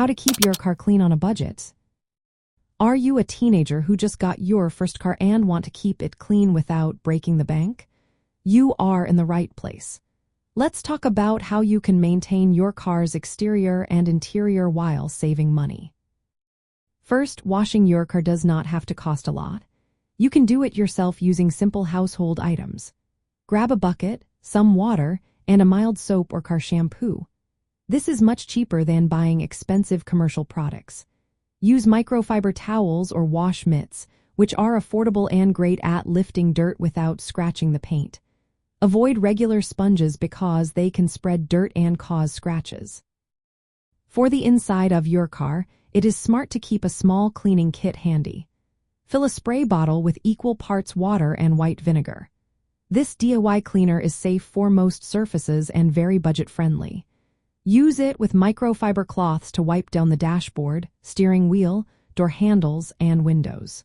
How to keep your car clean on a budget. Are you a teenager who just got your first car and want to keep it clean without breaking the bank? You are in the right place. Let's talk about how you can maintain your car's exterior and interior while saving money. First, washing your car does not have to cost a lot. You can do it yourself using simple household items. Grab a bucket, some water, and a mild soap or car shampoo. This is much cheaper than buying expensive commercial products. Use microfiber towels or wash mitts, which are affordable and great at lifting dirt without scratching the paint. Avoid regular sponges because they can spread dirt and cause scratches. For the inside of your car, it is smart to keep a small cleaning kit handy. Fill a spray bottle with equal parts water and white vinegar. This DIY cleaner is safe for most surfaces and very budget-friendly. Use it with microfiber cloths to wipe down the dashboard, steering wheel, door handles, and windows.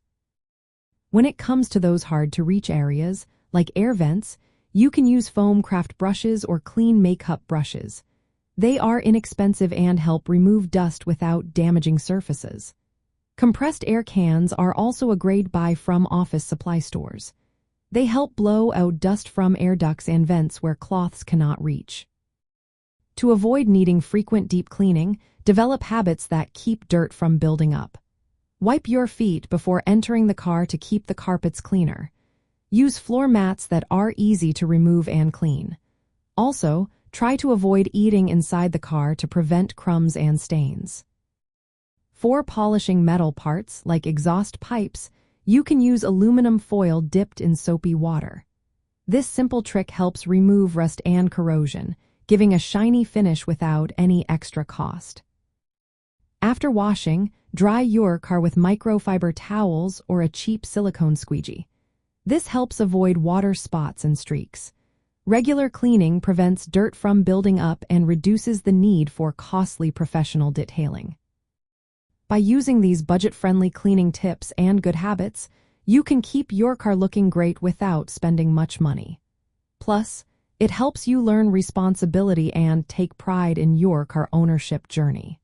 When it comes to those hard-to-reach areas, like air vents, you can use foam craft brushes or clean makeup brushes. They are inexpensive and help remove dust without damaging surfaces. Compressed air cans are also a great buy from office supply stores. They help blow out dust from air ducts and vents where cloths cannot reach. To avoid needing frequent deep cleaning, develop habits that keep dirt from building up. Wipe your feet before entering the car to keep the carpets cleaner. Use floor mats that are easy to remove and clean. Also, try to avoid eating inside the car to prevent crumbs and stains. For polishing metal parts, like exhaust pipes, you can use aluminum foil dipped in soapy water. This simple trick helps remove rust and corrosion, giving a shiny finish without any extra cost. After washing, dry your car with microfiber towels or a cheap silicone squeegee. This helps avoid water spots and streaks. Regular cleaning prevents dirt from building up and reduces the need for costly professional detailing. By using these budget-friendly cleaning tips and good habits, you can keep your car looking great without spending much money. Plus, it helps you learn responsibility and take pride in your car ownership journey.